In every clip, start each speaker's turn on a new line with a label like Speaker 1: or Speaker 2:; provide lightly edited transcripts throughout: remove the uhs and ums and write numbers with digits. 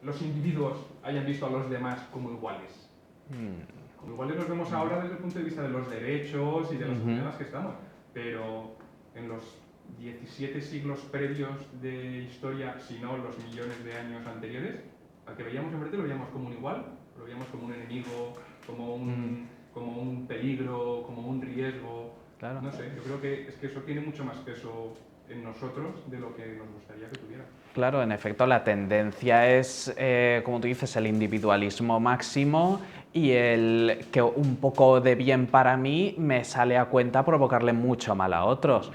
Speaker 1: los individuos hayan visto a los demás como iguales. Como iguales los vemos ahora desde el punto de vista de los derechos y de las sociedades en las que estamos, pero en los 17 siglos previos de historia, si no los millones de años anteriores, al que veíamos enfrente lo veíamos como un igual, lo veíamos como un enemigo, como un peligro, como un riesgo. Claro. No sé, yo creo que es que eso tiene mucho más peso en nosotros de lo que nos gustaría que tuviera.
Speaker 2: Claro, en efecto, la tendencia es, como tú dices, el individualismo máximo y el que un poco de bien para mí me sale a cuenta provocarle mucho mal a otros,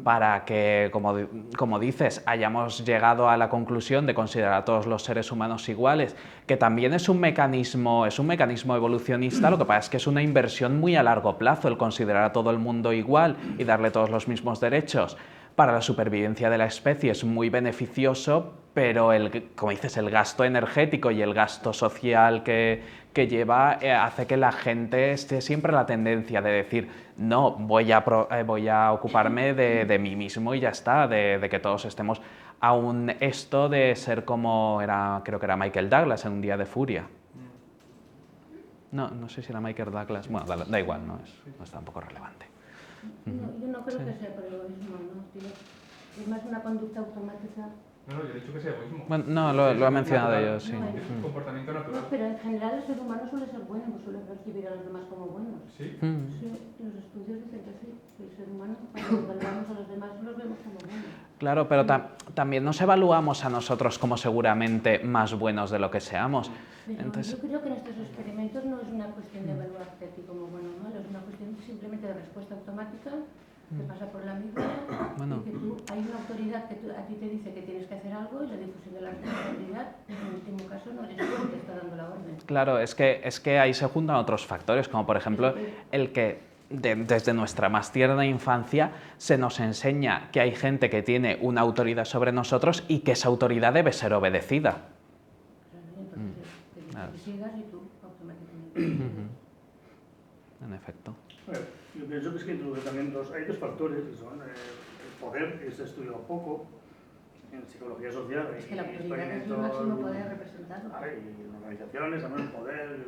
Speaker 2: para que, como dices, hayamos llegado a la conclusión de considerar a todos los seres humanos iguales, que también es un mecanismo evolucionista. Lo que pasa es que es una inversión muy a largo plazo el considerar a todo el mundo igual y darle todos los mismos derechos. Para la supervivencia de la especie es muy beneficioso, pero como dices, el gasto energético y el gasto social que lleva hace que la gente esté siempre la tendencia de decir no, voy a ocuparme de mí mismo y ya está, de que todos estemos. Aún esto de ser como creo que era Michael Douglas en Un día de furia. No sé si era Michael Douglas, bueno, da igual, no es tampoco relevante.
Speaker 3: Yo no creo que sea por egoísmo, ¿no? Es más una conducta automática.
Speaker 1: No, yo he dicho que sea egoísmo.
Speaker 2: Bueno, no, lo he mencionado yo, sí.
Speaker 1: Es un comportamiento natural.
Speaker 3: No, pero en general el ser humano suele ser bueno, pues suele percibir a los demás como buenos.
Speaker 1: ¿Sí?
Speaker 3: Sí, los estudios dicen que sí, que el ser humano, cuando evaluamos a los demás, los vemos como buenos.
Speaker 2: Claro, pero también nos evaluamos a nosotros como seguramente más buenos de lo que seamos.
Speaker 3: Pero
Speaker 2: Entonces,
Speaker 3: yo creo que en estos experimentos no es una cuestión de evaluarte a ti como bueno o malo, es una cuestión simplemente de respuesta automática que pasa por la misma y que hay una autoridad que a ti te dice que tienes que hacer algo y la difusión de la responsabilidad, en el último caso, no eres tú el que está dando la orden.
Speaker 2: Claro, es que ahí se juntan otros factores, como por ejemplo el que desde nuestra más tierna infancia se nos enseña que hay gente que tiene una autoridad sobre nosotros y que esa autoridad debe ser obedecida.
Speaker 3: Claro, entonces, que sigas y tú automáticamente.
Speaker 2: En efecto.
Speaker 4: Yo pienso que es que hay dos factores que son el poder, que se ha estudiado poco en psicología social.
Speaker 3: Es que la autoridad es el máximo poder representado.
Speaker 4: Y en organizaciones, también el poder,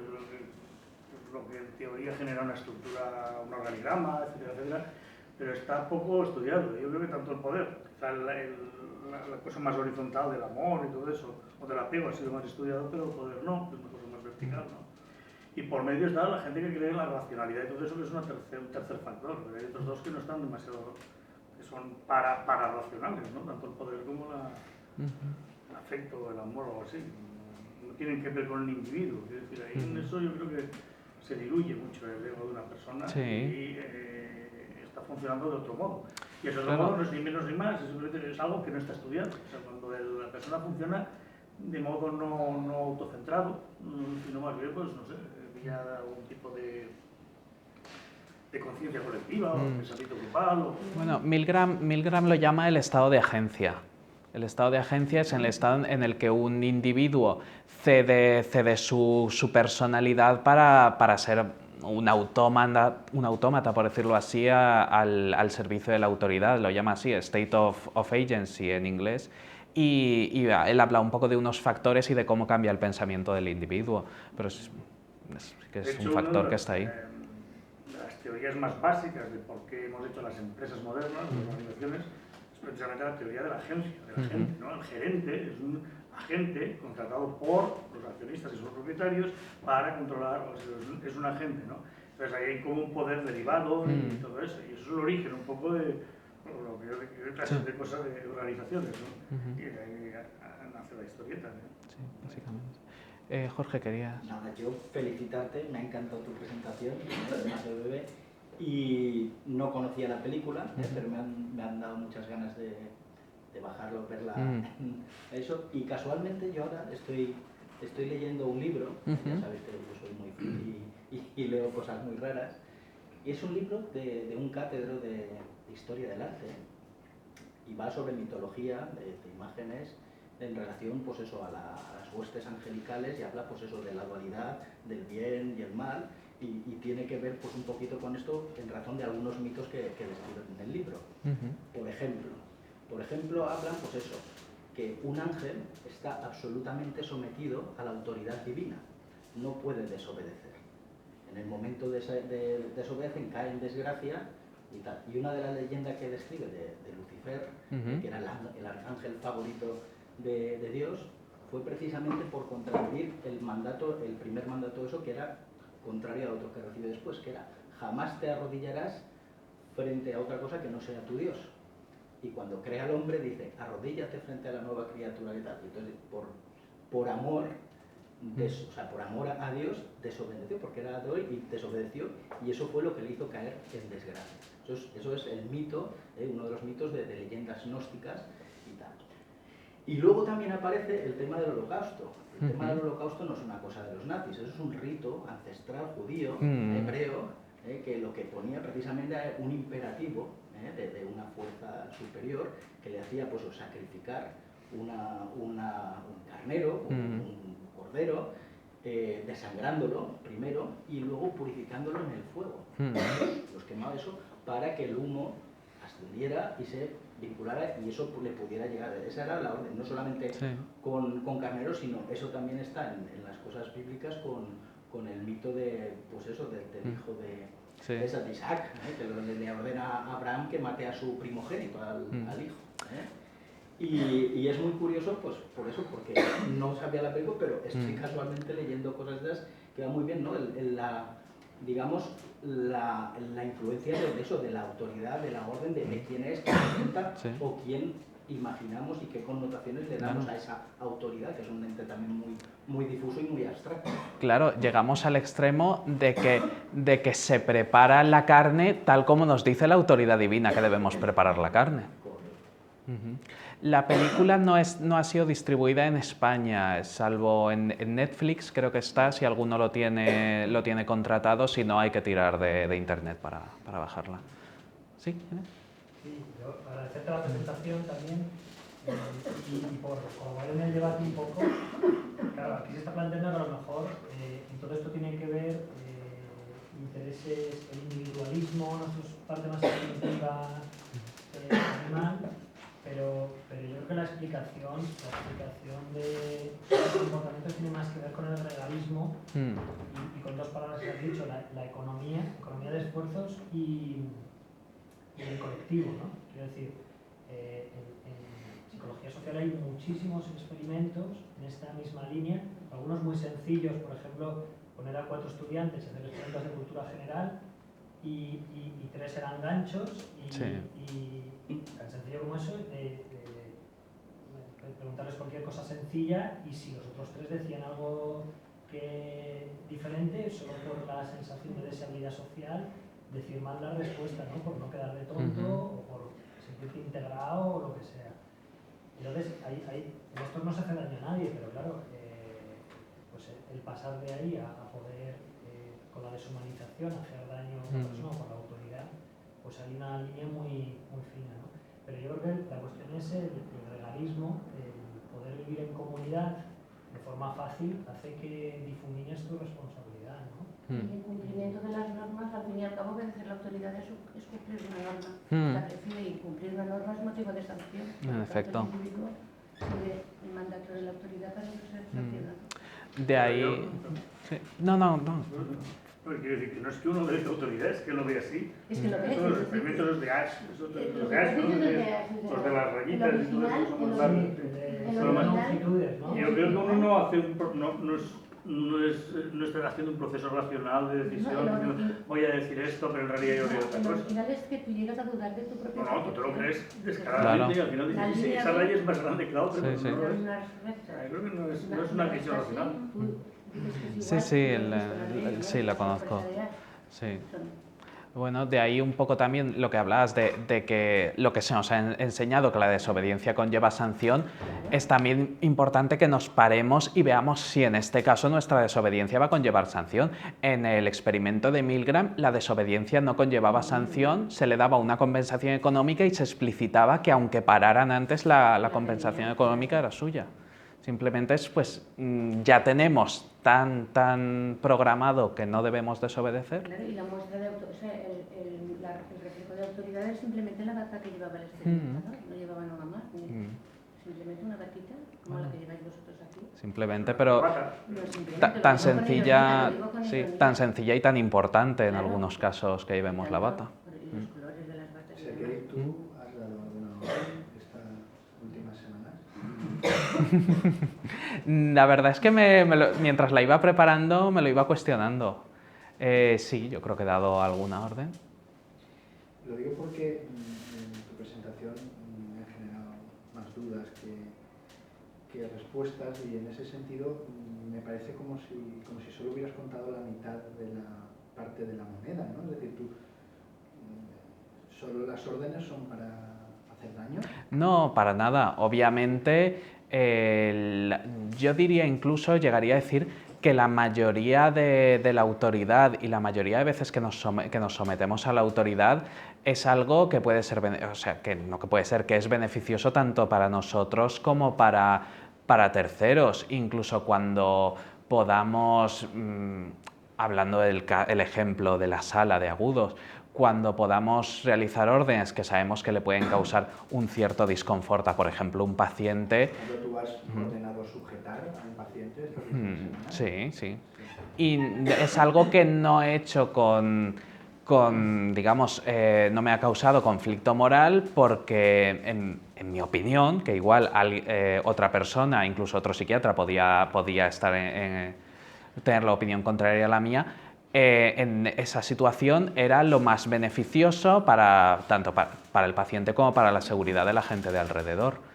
Speaker 4: lo que en teoría genera una estructura, un organigrama, etcétera, etcétera, pero está poco estudiado. Yo creo que tanto el poder, quizá la cosa más horizontal del amor y todo eso, o del apego ha sido más estudiado, pero el poder no, es una cosa más vertical, ¿no? Y por medio está la gente que cree en la racionalidad y todo eso, que es un tercer factor, pero hay otros dos que no están demasiado, que son para racionales, ¿no? Tanto el poder como el afecto, el amor o algo así. No tienen que ver con el individuo, es decir, ahí en eso yo creo que se diluye mucho el ego de una persona y está funcionando de otro modo. Y ese otro modo no es ni menos ni más, simplemente es algo que no está estudiado. O sea, cuando la persona funciona de modo no autocentrado, sino más bien, pues, no sé, vía algún tipo de conciencia colectiva o pensamiento grupal.
Speaker 2: Bueno, Milgram lo llama el estado de agencia. El estado de agencia es el estado en el que un individuo cede su personalidad para ser un autómata, por decirlo así, al servicio de la autoridad. Lo llama así, state of agency en inglés. Y él habla un poco de unos factores y de cómo cambia el pensamiento del individuo, pero es un factor que está ahí.
Speaker 4: Las teorías más básicas de por qué hemos hecho las empresas modernas, las organizaciones, es precisamente la teoría de la agencia, de la gente, ¿no? El gerente es un agente contratado por los accionistas y sus propietarios para controlar, o sea, es un agente, ¿no? Entonces ahí hay como un poder derivado y todo eso, y eso es el origen un poco de lo que yo clase de cosas de organizaciones, ¿no? Y de ahí nace la historieta, ¿no?
Speaker 2: Sí, básicamente. Jorge, querías...
Speaker 5: Nada, yo felicitarte, me ha encantado tu presentación, de bebé, y no conocía la película, pero me han dado muchas ganas de bajarlo, verla, eso, y casualmente yo ahora estoy leyendo un libro, ya sabéis que yo soy muy friki y leo cosas muy raras, y es un libro de un catedro de historia del arte, y va sobre mitología, de imágenes, en relación pues eso, a las huestes angelicales, y habla pues eso de la dualidad del bien y el mal, y tiene que ver pues un poquito con esto en razón de algunos mitos que describen en el libro. Por ejemplo hablan pues eso, que un ángel está absolutamente sometido a la autoridad divina, no puede desobedecer. En el momento de desobedecen, cae en desgracia y tal. Y una de las leyendas que describe de Lucifer, que era el arcángel favorito de Dios, fue precisamente por contravivir el primer mandato de eso, que era contrario a otro que recibe después, que era: jamás te arrodillarás frente a otra cosa que no sea tu Dios. Y cuando crea al hombre dice: arrodíllate frente a la nueva criatura y tal. Y entonces, por amor, por amor a Dios, desobedeció, porque era de hoy, y desobedeció, y eso fue lo que le hizo caer en desgracia. Eso es el mito, uno de los mitos de leyendas gnósticas y tal. Y luego también aparece el tema del holocausto. El tema del holocausto no es una cosa de los nazis, eso es un rito ancestral judío, hebreo, que lo que ponía precisamente era un imperativo de una fuerza superior que le hacía pues sacrificar un carnero, un cordero, desangrándolo primero y luego purificándolo en el fuego. Los quemaba eso para que el humo ascendiera y se vinculara y eso le pudiera llegar. Esa era la orden, no solamente con carneros, sino eso también está en las cosas bíblicas con el mito de, pues eso, del hijo de Isaac, que le ordena a Abraham que mate a su primogénito, al hijo. Y es muy curioso, pues por eso, porque no sabía la película, pero estoy casualmente leyendo cosas de esas que va muy bien, ¿no? Digamos, la influencia de eso, de la autoridad, de la orden, de quién es, quién representa o quién imaginamos y qué connotaciones le damos a esa autoridad, que es un ente también muy difuso y muy abstracto.
Speaker 2: Claro, llegamos al extremo de que se prepara la carne tal como nos dice la autoridad divina que debemos preparar la carne. La película no ha sido distribuida en España, salvo en Netflix, creo que está, si alguno lo tiene contratado, si no hay que tirar de internet para bajarla. ¿Sí?
Speaker 6: Sí, yo agradecerte la presentación también y por colaborar en el debate un poco. Claro, aquí se está planteando que a lo mejor en todo esto tiene que ver intereses, el individualismo, nuestra parte más primitiva, animal. Pero yo creo que la explicación de los comportamientos tiene más que ver con el regalismo y con dos palabras que has dicho, la economía de esfuerzos y el colectivo, ¿no? Quiero decir, en psicología social hay muchísimos experimentos en esta misma línea, algunos muy sencillos, por ejemplo, poner a 4 estudiantes en hacer experimentos de cultura general y 3 eran ganchos y tan sencillo como eso, preguntarles cualquier cosa sencilla y si los otros 3 decían algo diferente, solo por la sensación de deseabilidad social, decir mal la respuesta, ¿no? Por no quedar de tonto o por sentirte integrado o lo que sea. Entonces, esto no se hace daño a nadie, pero claro, pues el pasar de ahí a poder, con la deshumanización, hacer daño a otra persona o con la autoridad, pues hay una línea muy fina, ¿no? Pero yo creo que la cuestión es el regalismo, el poder vivir en comunidad de forma fácil hace que difumines tu responsabilidad, ¿no?
Speaker 3: El incumplimiento de las normas, al fin y al cabo, obedecer la autoridad es cumplir una norma. Y cumplir una norma es motivo de sanción.
Speaker 2: En efecto.
Speaker 3: El individuo sigue el mandato de la autoridad para no ser sancionado.
Speaker 2: De ahí... Sí. No.
Speaker 4: No, quiero decir que no es que uno obedezca autoridad, es que lo ve así.
Speaker 3: Es que lo ve.
Speaker 4: Los experimentos de Ash, los de Ash, los de las rayitas y todo eso son más longitudes, ¿no? Yo creo que uno no hace no está haciendo un proceso racional de decisión, voy a decir esto, pero en realidad yo digo otra cosa.
Speaker 3: Lo final es que tú llegas a dudar de tu propia
Speaker 4: No, tú te lo crees descaradamente y al final dices, sí, esa raya es más grande que la otra, pero no lo es. Creo que no es una decisión racional.
Speaker 2: Sí, la conozco. Sí. Bueno, de ahí un poco también lo que hablabas de que lo que se nos ha enseñado, que la desobediencia conlleva sanción, es también importante que nos paremos y veamos si en este caso nuestra desobediencia va a conllevar sanción. En el experimento de Milgram, la desobediencia no conllevaba sanción, se le daba una compensación económica y se explicitaba que aunque pararan antes, la compensación económica era suya. Simplemente es, pues, ya tenemos tan programado que no debemos desobedecer.
Speaker 3: Claro, y la muestra de el reflejo de autoridad es simplemente la data que llevaba el experimentador, no llevaba nada más. Simplemente una gatita, como la que lleváis vosotros aquí.
Speaker 2: Simplemente, pero
Speaker 3: No, simplemente
Speaker 2: tan
Speaker 3: lo digo con
Speaker 2: sencilla,
Speaker 3: ironía, lo digo con
Speaker 2: sí,
Speaker 3: ironía.
Speaker 2: tan sencilla y tan importante en
Speaker 3: Claro.
Speaker 2: algunos casos que llevemos la bata.
Speaker 3: Y los colores de las batas y
Speaker 5: Sergei,
Speaker 3: demás.
Speaker 5: ¿tú has dado alguna orden estas últimas semanas?
Speaker 2: La verdad es que mientras la iba preparando me lo iba cuestionando. Sí, yo creo que he dado alguna orden.
Speaker 5: Lo digo porque en tu presentación me ha generado más dudas que respuestas, y en ese sentido me parece como si solo hubieras contado la mitad de la parte de la moneda, ¿no? Es decir, ¿solo las órdenes son para hacer daño?
Speaker 2: No, para nada. Obviamente, yo diría incluso, llegaría a decir que la mayoría de la autoridad y la mayoría de veces que nos sometemos a la autoridad es algo que puede ser, o sea, que no que puede ser, que es beneficioso tanto para nosotros como para terceros. Incluso cuando podamos, hablando del ejemplo de la sala de agudos, cuando podamos realizar órdenes que sabemos que le pueden causar un cierto disconfort a, por ejemplo, un paciente.
Speaker 5: ¿Cuando tú has ordenado sujetar a un paciente estas últimas semanas?
Speaker 2: Sí, sí. Y es algo que no he hecho digamos, no me ha causado conflicto moral porque, en mi opinión, que igual otra persona, incluso otro psiquiatra, podía estar tener la opinión contraria a la mía, en esa situación era lo más beneficioso tanto para el paciente como para la seguridad de la gente de alrededor.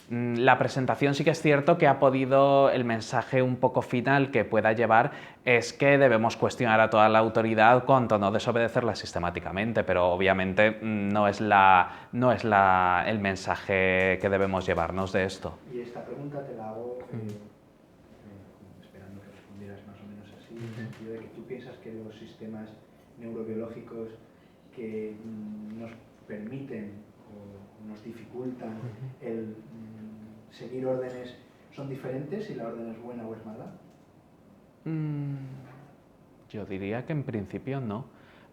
Speaker 2: La presentación sí que es cierto que el mensaje un poco final que pueda llevar es que debemos cuestionar a toda la autoridad cuanto no desobedecerla sistemáticamente, pero obviamente no es el mensaje que debemos llevarnos de esto.
Speaker 5: Y esta pregunta te la hago esperando que respondieras más o menos así, en el sentido de que tú piensas que los sistemas neurobiológicos que nos permiten o nos dificultan el seguir órdenes son diferentes, si la orden es buena o es mala.
Speaker 2: Yo diría que en principio no.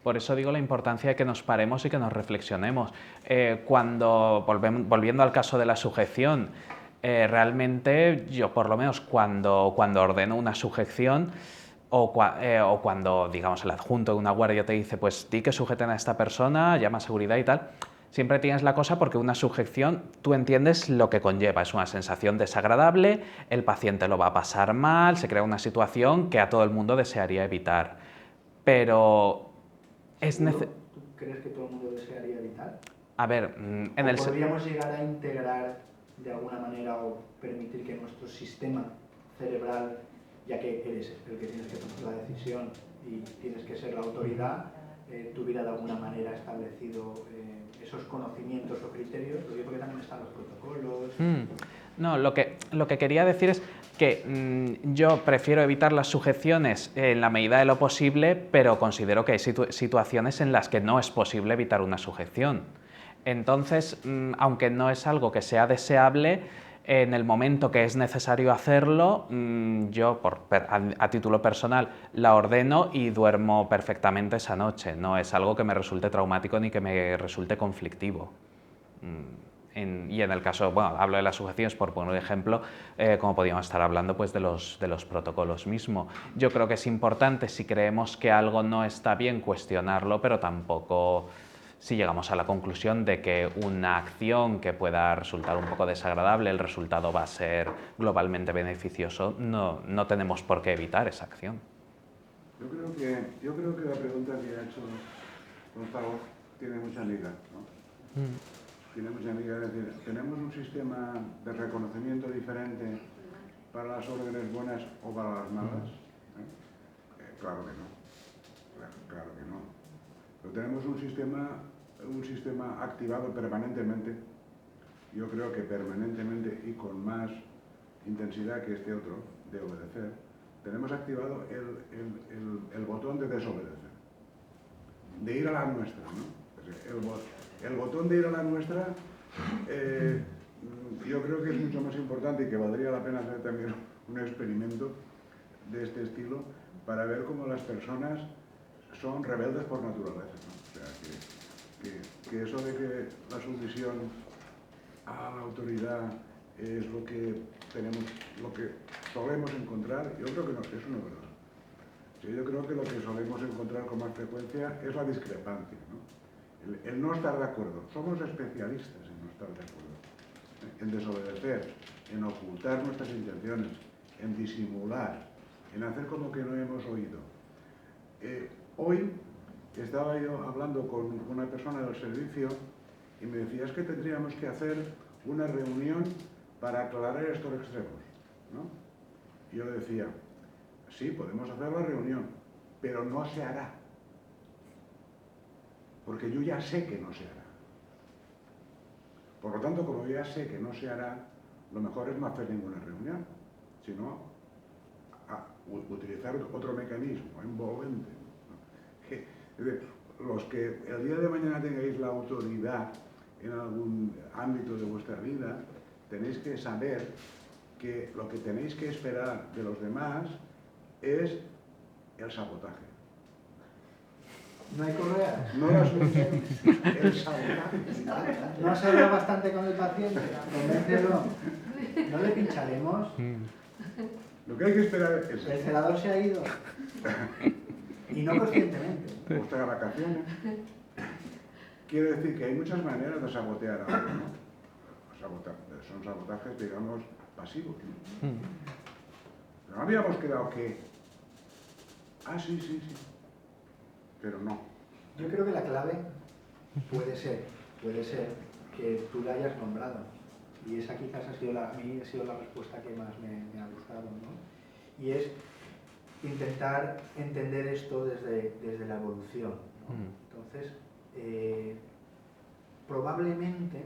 Speaker 2: Por eso digo la importancia de que nos paremos y que nos reflexionemos. Volviendo al caso de la sujeción, realmente yo, por lo menos, cuando ordeno una sujeción o cuando, digamos, el adjunto de una guardia te dice, pues di que sujeten a esta persona, llama a seguridad y tal, siempre tienes la cosa porque una sujeción, tú entiendes lo que conlleva, es una sensación desagradable, el paciente lo va a pasar mal, se crea una situación que a todo el mundo desearía evitar. Pero es necesario.
Speaker 5: ¿Tú crees que todo el mundo desearía evitar?
Speaker 2: A ver,
Speaker 5: ¿Podríamos llegar a integrar de alguna manera o permitir que nuestro sistema cerebral, ya que eres el que tienes que tomar la decisión y tienes que ser la autoridad, tuviera de alguna manera establecido esos conocimientos o criterios? Lo digo porque también están los protocolos.
Speaker 2: No, lo que quería decir es que yo prefiero evitar las sujeciones en la medida de lo posible, pero considero que hay situaciones en las que no es posible evitar una sujeción. Entonces, aunque no es algo que sea deseable, en el momento que es necesario hacerlo, yo a título personal la ordeno y duermo perfectamente esa noche. No es algo que me resulte traumático ni que me resulte conflictivo. Y en el caso, bueno, hablo de las sujeciones por poner un ejemplo, como podríamos estar hablando pues, de los protocolos mismo. Yo creo que es importante, si creemos que algo no está bien, cuestionarlo, pero tampoco, si llegamos a la conclusión de que una acción que pueda resultar un poco desagradable, el resultado va a ser globalmente beneficioso, no tenemos por qué evitar esa acción.
Speaker 7: Yo creo que la pregunta que ha hecho Gonzalo tiene mucha liga, ¿no? Tiene mucha liga, es decir, ¿tenemos un sistema de reconocimiento diferente para las órdenes buenas o para las malas? Claro que no. Claro que no. Pero tenemos un sistema activado permanentemente, yo creo que permanentemente y con más intensidad que este otro, de obedecer. Tenemos activado el botón de desobedecer, de ir a la nuestra, ¿no? El botón de ir a la nuestra, yo creo que es mucho más importante y que valdría la pena hacer también un experimento de este estilo para ver cómo las personas son rebeldes por naturaleza, ¿no? O sea, que eso de que la sumisión a la autoridad es lo que solemos encontrar. Yo creo que no, eso no es verdad. Yo creo que lo que solemos encontrar con más frecuencia es la discrepancia, ¿no? El no estar de acuerdo. Somos especialistas en no estar de acuerdo, en desobedecer, en ocultar nuestras intenciones, en disimular, en hacer como que no hemos oído. Hoy estaba yo hablando con una persona del servicio y me decía, es que tendríamos que hacer una reunión para aclarar estos extremos, ¿no? Y yo le decía, sí, podemos hacer la reunión, pero no se hará. Porque yo ya sé que no se hará. Por lo tanto, como yo ya sé que no se hará, lo mejor es no hacer ninguna reunión, sino utilizar otro mecanismo envolvente, ¿no? Es decir, los que el día de mañana tengáis la autoridad en algún ámbito de vuestra vida, tenéis que saber que lo que tenéis que esperar de los demás es el sabotaje.
Speaker 5: ¿No hay correas?
Speaker 7: No las menciones, el sabotaje.
Speaker 5: ¿No has hablado bastante con el paciente? Convéncelo. ¿No le pincharemos?
Speaker 7: Lo que hay que esperar es
Speaker 5: El celador se ha ido. Y no conscientemente.
Speaker 7: vuestras vacaciones. Quiere decir que hay muchas maneras de sabotear algo, ¿no? Son sabotajes, digamos, pasivos, ¿no? No habíamos quedado que... Ah, sí, sí, sí. Pero no.
Speaker 5: Yo creo que la clave puede ser que tú la hayas nombrado. Y esa quizás a mí ha sido la respuesta que más me ha gustado, ¿no? Y es intentar entender esto desde la evolución, ¿no? Entonces, probablemente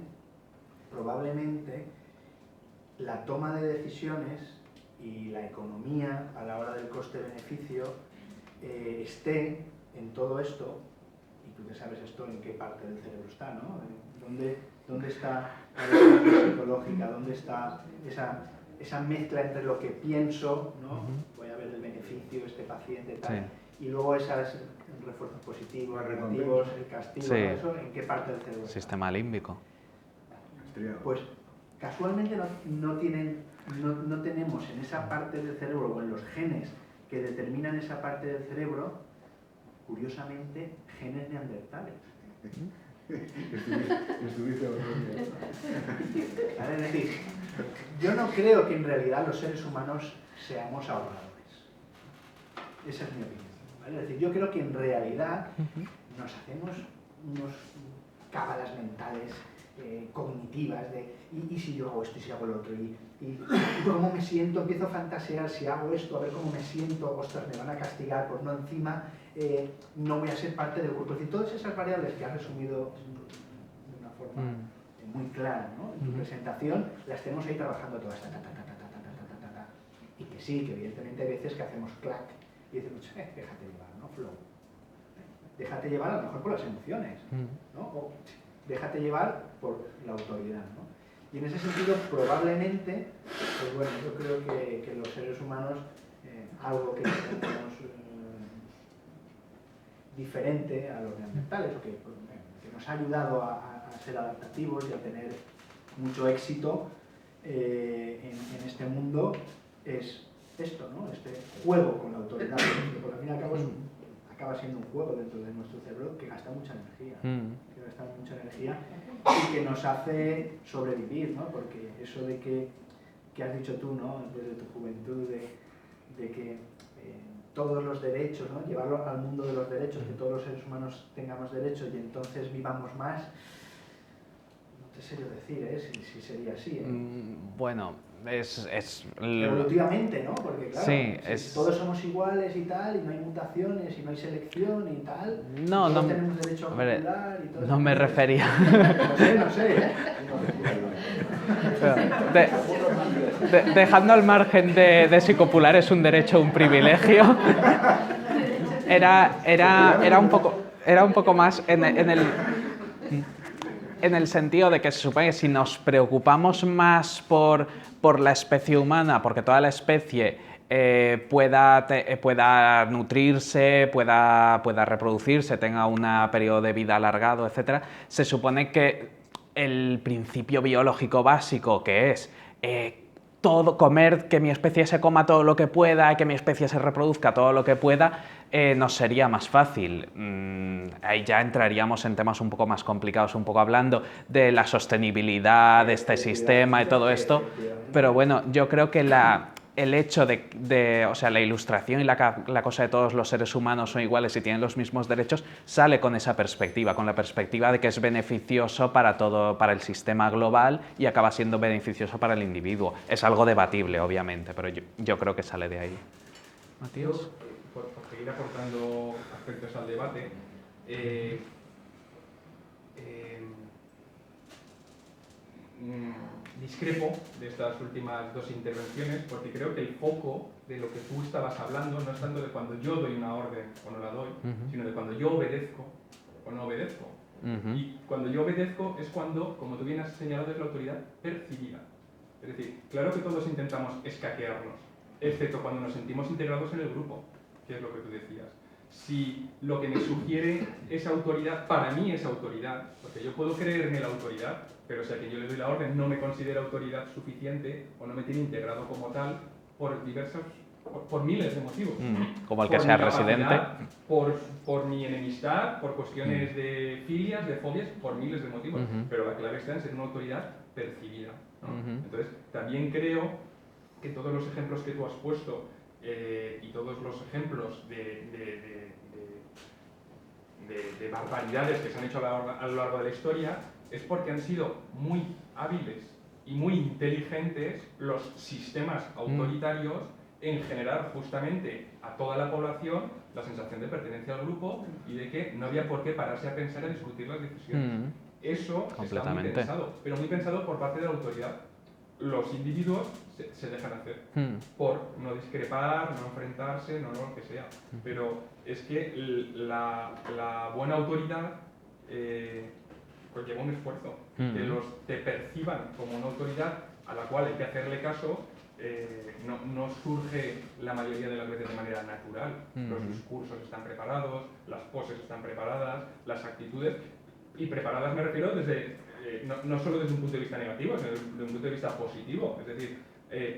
Speaker 5: la toma de decisiones y la economía a la hora del coste-beneficio esté en todo esto, y tú que sabes esto en qué parte del cerebro está, ¿no? ¿Dónde está la respuesta psicológica? ¿Dónde está esa mezcla entre lo que pienso, ¿no? Voy a ver el beneficio, este paciente, tal, sí. Y luego esos refuerzos positivos, negativos, el castigo, sí. Eso, ¿en qué parte del cerebro está?
Speaker 2: Sistema límbico.
Speaker 5: Pues casualmente no tenemos en esa parte del cerebro o en los genes que determinan esa parte del cerebro, curiosamente, genes neandertales.
Speaker 7: Estuviste
Speaker 5: Es decir, yo no creo que en realidad los seres humanos seamos ahorradores. Esa es mi opinión, ¿vale? Es decir, yo creo que en realidad nos hacemos unos cábalas mentales cognitivas de y si yo hago esto y si hago lo otro y cómo me siento, empiezo a fantasear si hago esto, a ver cómo me siento, ostras, me van a castigar, pues no, encima no voy a ser parte del cuerpo. Es decir, todas esas variables que has resumido de una forma muy clara, ¿no? En tu presentación las tenemos ahí trabajando todas, y que sí, que evidentemente hay veces que hacemos clac y decimos, déjate llevar, ¿no? Flow. Déjate llevar a lo mejor por las emociones, ¿no? O déjate llevar por la autoridad, ¿no? Y en ese sentido, probablemente, pues bueno, yo creo que los seres humanos, algo que tenemos diferente a los neandertales, o que nos ha ayudado a ser adaptativos y a tener mucho éxito en este mundo, es esto, ¿no? Este juego con la autoridad, porque al fin y al cabo acaba siendo un juego dentro de nuestro cerebro que gasta mucha energía, y que nos hace sobrevivir, ¿no? Porque eso de que has dicho tú, ¿no? Desde tu juventud, de que todos los derechos, ¿no? Llevarlo al mundo de los derechos, que todos los seres humanos tengamos derechos y entonces vivamos más, no te sé yo decir, si sería así,
Speaker 2: Bueno,
Speaker 5: evolutivamente, ¿no? Porque claro,
Speaker 2: sí,
Speaker 5: si todos somos iguales y tal, y no hay mutaciones, y no hay selección y tal,
Speaker 2: no,
Speaker 5: y todos
Speaker 2: no,
Speaker 5: tenemos derecho a popular y todo.
Speaker 2: No me refería.
Speaker 5: No sé,
Speaker 2: Dejando al margen de si copular es un derecho o un privilegio, era un poco más en el sentido de que se supone que si nos preocupamos más por la especie humana, porque toda la especie pueda nutrirse, pueda reproducirse, tenga un periodo de vida alargado, etc., se supone que el principio biológico básico, que es comer, que mi especie se coma todo lo que pueda, que mi especie se reproduzca todo lo que pueda, nos sería más fácil. Ahí ya entraríamos en temas un poco más complicados, un poco hablando de la sostenibilidad de este sistema y todo esto, pero bueno, yo creo que el hecho o sea, la ilustración y la cosa de todos los seres humanos son iguales y tienen los mismos derechos, sale con esa perspectiva, con la perspectiva de que es beneficioso para todo, para el sistema global y acaba siendo beneficioso para el individuo. Es algo debatible, obviamente, pero yo creo que sale de ahí. Matías.
Speaker 1: Yo, por seguir aportando aspectos al debate, discrepo de estas últimas dos intervenciones porque creo que el foco de lo que tú estabas hablando no es tanto de cuando yo doy una orden o no la doy, sino de cuando yo obedezco o no obedezco. Y cuando yo obedezco es cuando, como tú bien has señalado, es la autoridad percibida. Es decir, claro que todos intentamos escaquearnos, excepto cuando nos sentimos integrados en el grupo, que es lo que tú decías. Si lo que me sugiere esa autoridad, para mí es autoridad, porque yo puedo creer en la autoridad, pero si a quien yo le doy la orden no me considera autoridad suficiente o no me tiene integrado como tal, por miles de motivos.
Speaker 2: Como el que sea residente.
Speaker 1: Por mi enemistad, por cuestiones de filias, de fobias, por miles de motivos. Pero la clave está en ser una autoridad percibida, ¿no? Entonces, también creo que todos los ejemplos que tú has puesto y todos los ejemplos de barbaridades que se han hecho a lo largo de la historia es porque han sido muy hábiles y muy inteligentes los sistemas autoritarios en generar justamente a toda la población la sensación de pertenencia al grupo y de que no había por qué pararse a pensar y a discutir las decisiones. Eso está muy pensado, pero muy pensado por parte de la autoridad. Los individuos se dejan hacer por no discrepar, no enfrentarse, no lo que sea. Pero es que la buena autoridad pues lleva un esfuerzo. Que te perciban como una autoridad a la cual hay que hacerle caso, no surge la mayoría de las veces de manera natural. Los discursos están preparados, las poses están preparadas, las actitudes, y preparadas me refiero desde, no solo desde un punto de vista negativo, sino desde un punto de vista positivo. Es decir,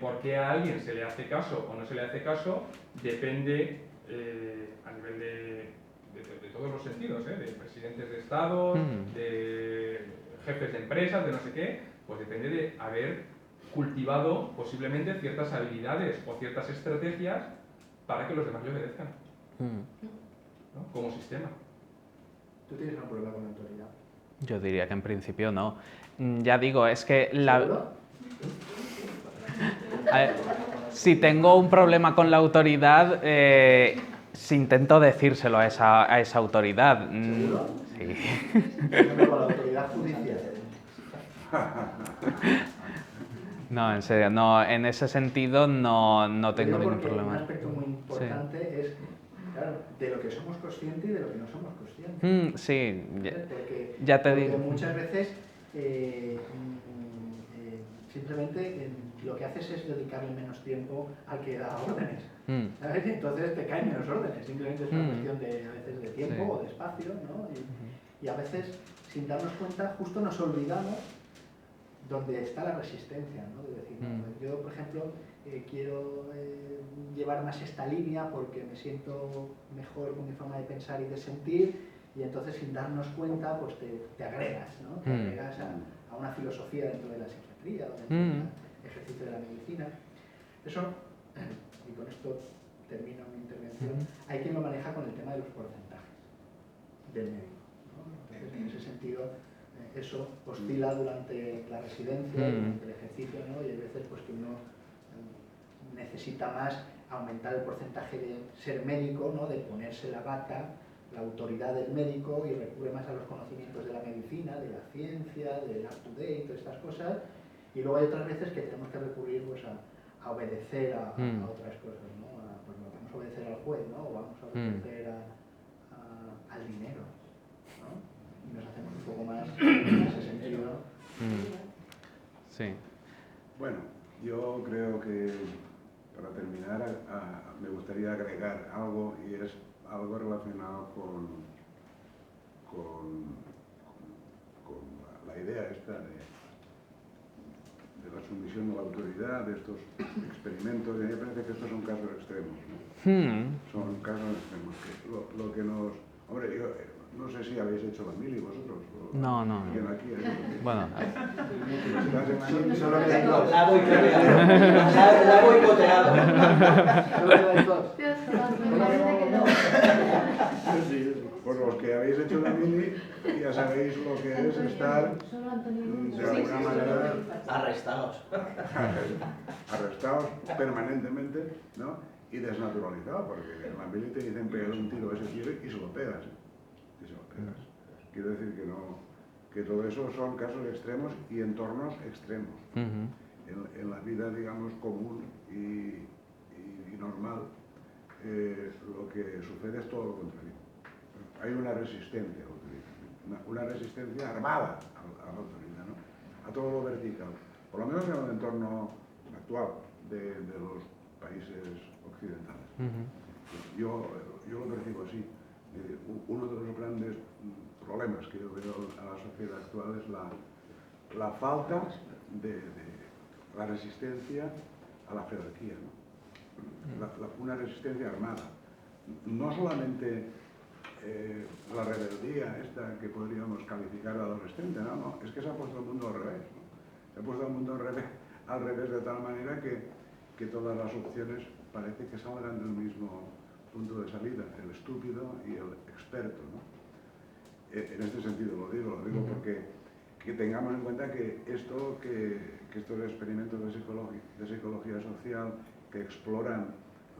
Speaker 1: por qué a alguien se le hace caso o no se le hace caso depende a nivel de todos los sentidos, de presidentes de Estado, de jefes de empresas, de no sé qué, pues depende de haber cultivado posiblemente ciertas habilidades o ciertas estrategias para que los demás le obedezcan, ¿no? Como sistema.
Speaker 5: ¿Tú tienes un problema con la autoridad?
Speaker 2: Yo diría que en principio no. Ya digo, es que la... Si tengo un problema con la autoridad, si intento decírselo a esa autoridad.
Speaker 5: ¿Seguro?
Speaker 2: Sí.
Speaker 5: Con la autoridad judicial.
Speaker 2: No, en serio, no, en ese sentido no tengo ningún problema.
Speaker 5: Un aspecto muy importante es, claro, de lo que somos conscientes y de lo que no somos conscientes.
Speaker 2: Sí,
Speaker 5: porque,
Speaker 2: ya te digo.
Speaker 5: Porque muchas veces simplemente lo que haces es dedicarle menos tiempo al que da órdenes. ¿Sabes? Y entonces te caen menos órdenes. Simplemente es una cuestión a veces de tiempo o de espacio, ¿no? Y a veces, sin darnos cuenta, justo nos olvidamos donde está la resistencia, ¿no? De decir, yo, por ejemplo, quiero llevar más esta línea porque me siento mejor con mi forma de pensar y de sentir, y entonces sin darnos cuenta pues te agregas, ¿no? Te agregas a una filosofía dentro de la psiquiatría o dentro del ejercicio de la medicina. Eso, y con esto termino mi intervención, hay quien lo maneja con el tema de los porcentajes del médico, ¿no? Entonces, en ese sentido, eso oscila durante la residencia, durante el ejercicio, ¿no? Y hay veces pues, que uno necesita más aumentar el porcentaje de ser médico, ¿no? De ponerse la bata, la autoridad del médico, y recurre más a los conocimientos de la medicina, de la ciencia, del up-to-date, todas estas cosas. Y luego hay otras veces que tenemos que recurrir pues, a obedecer a otras cosas, ¿no? Pues vamos a obedecer al juez, ¿no? O vamos a obedecer al dinero, ¿no? Y nos hacemos un poco más en ese sentido.
Speaker 2: Sí.
Speaker 7: Bueno, yo creo que para terminar me gustaría agregar algo, y es algo relacionado con la idea esta de la sumisión a la autoridad, de estos experimentos, y a mí me parece que estos son casos extremos, ¿no? Son casos extremos. Lo que nos... Hombre, yo no sé si habéis hecho la mili vosotros.
Speaker 2: No.
Speaker 7: ¿Quién aquí?
Speaker 2: Bueno,
Speaker 5: Solo quedan dos. La he boicoteado. Solo quedan dos.
Speaker 7: Pues los que habéis hecho la mili ya sabéis lo que es estar de alguna manera
Speaker 5: Arrestados
Speaker 7: permanentemente, ¿no? Y desnaturalizado, porque en la mili te dicen pegar un tiro a ese tío y se lo pegas. Quiero decir que todo eso son casos extremos y entornos extremos. En la vida, digamos, común y normal, lo que sucede es todo lo contrario. Hay una resistencia a la autoridad, una resistencia armada a la autoridad, ¿no? A todo lo vertical, por lo menos en el entorno actual de los países occidentales. Yo lo percibo así. Uno de los grandes problemas que yo veo a la sociedad actual es la falta de la resistencia a la jerarquía, ¿no? Una resistencia armada. No solamente la rebeldía esta que podríamos calificar de adolescente, no, es que se ha puesto el mundo al revés, ¿no? Se ha puesto el mundo al revés de tal manera que todas las opciones parece que salgan del mismo punto de salida, el estúpido y el experto, ¿no? En este sentido lo digo porque que tengamos en cuenta que estos experimentos de psicología social que exploran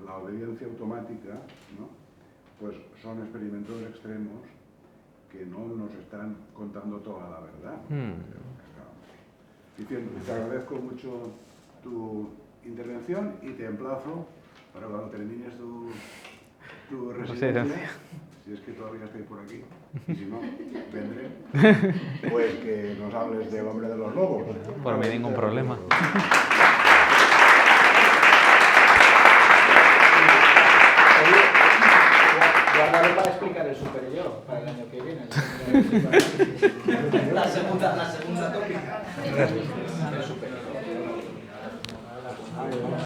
Speaker 7: la obediencia automática, ¿no? Pues son experimentos extremos que no nos están contando toda la verdad. Te agradezco mucho tu intervención y te emplazo para cuando termines tu residencia, si es que todavía estoy por aquí, y si no, vendré, pues que nos hables del Hombre de los Lobos.
Speaker 2: Por mí ningún problema.
Speaker 5: Guárdalo para explicar el super yo, para el año que viene. La segunda tópica. El super yo.